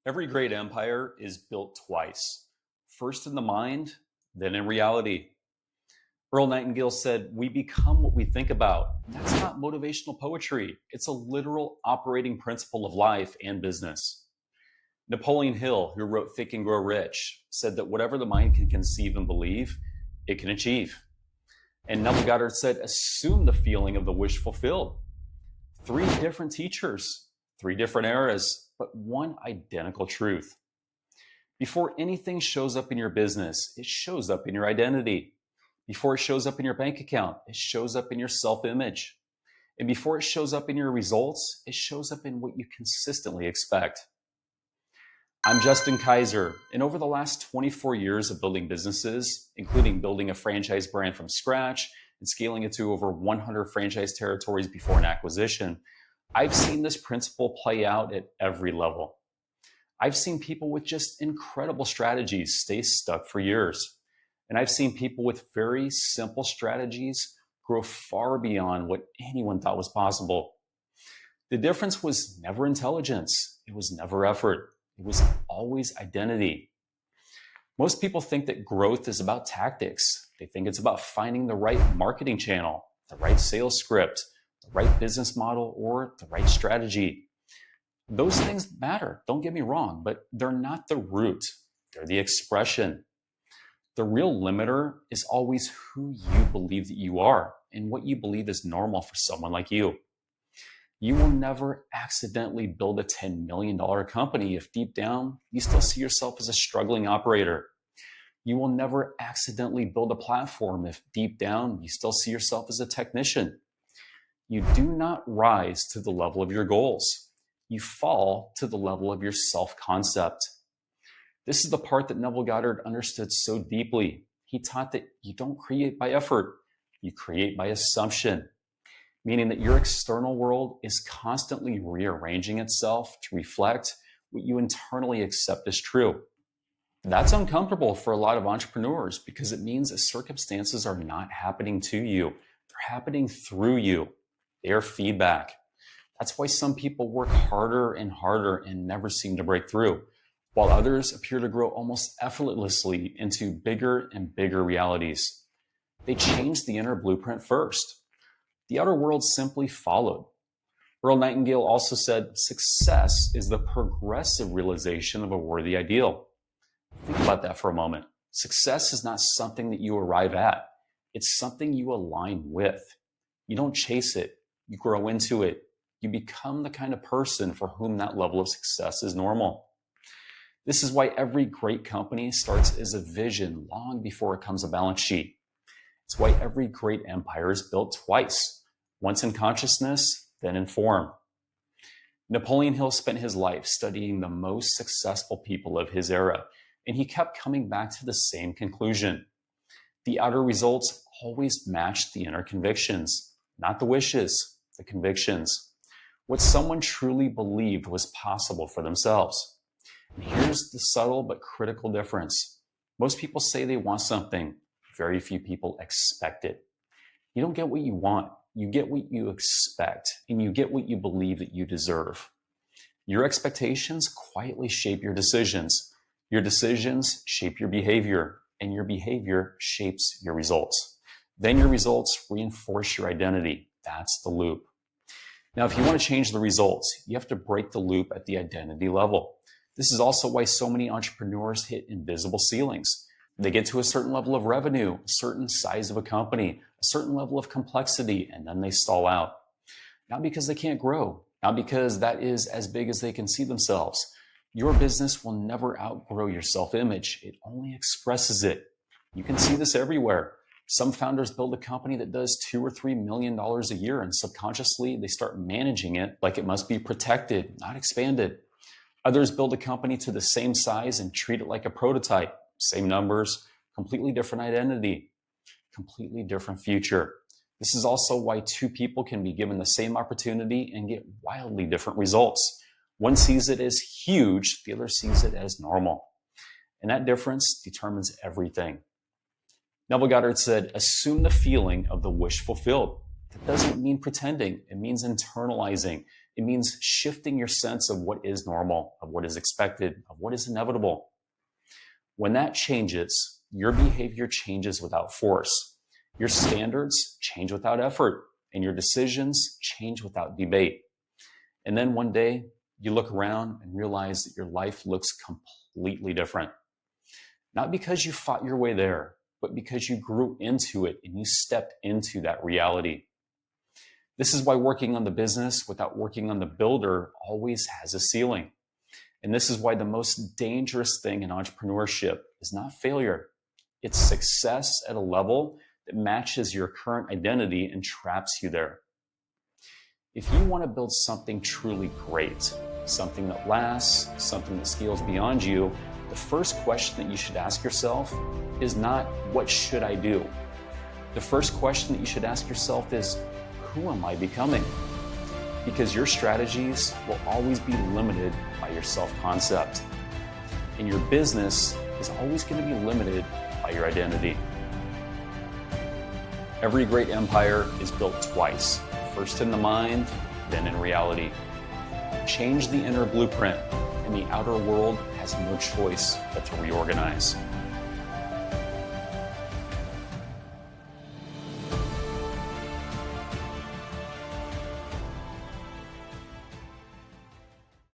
Every great empire is built twice, first in the mind, then in reality. Earl Nightingale said, "We become what we think about." That's not motivational poetry. It's a literal operating principle of life and business. Napoleon Hill, who wrote Think and Grow Rich, said that whatever the mind can conceive and believe, it can achieve. And Neville Goddard said, "Assume the feeling of the wish fulfilled." Three different teachers, three different eras, but one identical truth. Before anything shows up in your business, it shows up in your identity. Before it shows up in your bank account, it shows up in your self-image. And before it shows up in your results, it shows up in what you consistently expect. I'm Justin Kaiser, and over the last 24 years of building businesses, including building a franchise brand from scratch and scaling it to over 100 franchise territories before an acquisition, I've seen this principle play out at every level. I've seen people with just incredible strategies stay stuck for years. And I've seen people with very simple strategies grow far beyond what anyone thought was possible. The difference was never intelligence. It was never effort. It was always identity. Most people think that growth is about tactics. They think it's about finding the right marketing channel, the right sales script, the right business model, or the right strategy. Those things matter, don't get me wrong, but they're not the root. They're the expression. The real limiter is always who you believe that you are and what you believe is normal for someone like you. You will never accidentally build a $10 million company if deep down you still see yourself as a struggling operator. You will never accidentally build a platform if deep down you still see yourself as a technician. You do not rise to the level of your goals. You fall to the level of your self-concept. This is the part that Neville Goddard understood so deeply. He taught that you don't create by effort, you create by assumption, meaning that your external world is constantly rearranging itself to reflect what you internally accept as true. That's uncomfortable for a lot of entrepreneurs because it means that circumstances are not happening to you. They're happening through you. They are feedback. That's why some people work harder and harder and never seem to break through, while others appear to grow almost effortlessly into bigger and bigger realities. They changed the inner blueprint first. The outer world simply followed. Earl Nightingale also said, "Success is the progressive realization of a worthy ideal." Think about that for a moment. Success is not something that you arrive at. It's something you align with. You don't chase it. You grow into it. You become the kind of person for whom that level of success is normal. This is why every great company starts as a vision long before it comes a balance sheet. It's why every great empire is built twice, once in consciousness, then in form. Napoleon Hill spent his life studying the most successful people of his era, and he kept coming back to the same conclusion. The outer results always matched the inner convictions, not the wishes, the convictions. What someone truly believed was possible for themselves. And here's the subtle but critical difference. Most people say they want something. Very few people expect it. You don't get what you want. You get what you expect, and you get what you believe that you deserve. Your expectations quietly shape your decisions. Your decisions shape your behavior, and your behavior shapes your results. Then your results reinforce your identity. That's the loop. Now, if you want to change the results, you have to break the loop at the identity level. This is also why so many entrepreneurs hit invisible ceilings. They get to a certain level of revenue, a certain size of a company, a certain level of complexity, and then they stall out. Not because they can't grow, not because that is as big as they can see themselves. Your business will never outgrow your self-image. It only expresses it. You can see this everywhere. Some founders build a company that does $2 or $3 million a year, and subconsciously they start managing it like it must be protected, not expanded. Others build a company to the same size and treat it like a prototype. Same numbers, completely different identity, completely different future. This is also why two people can be given the same opportunity and get wildly different results. One sees it as huge, the other sees it as normal. And that difference determines everything. Neville Goddard said, "Assume the feeling of the wish fulfilled." That doesn't mean pretending. It means internalizing. It means shifting your sense of what is normal, of what is expected, of what is inevitable. When that changes, your behavior changes without force. Your standards change without effort, and your decisions change without debate. And then one day, you look around and realize that your life looks completely different. Not because you fought your way there, but because you grew into it and you stepped into that reality. This is why working on the business without working on the builder always has a ceiling. And this is why the most dangerous thing in entrepreneurship is not failure. It's success at a level that matches your current identity and traps you there. If you want to build something truly great, something that lasts, something that scales beyond you, the first question that you should ask yourself is not, what should I do? The first question that you should ask yourself is, who am I becoming? Because your strategies will always be limited by your self-concept. And your business is always going to be limited by your identity. Every great empire is built twice, first in the mind, then in reality. Change the inner blueprint, and the outer world has no choice but to reorganize.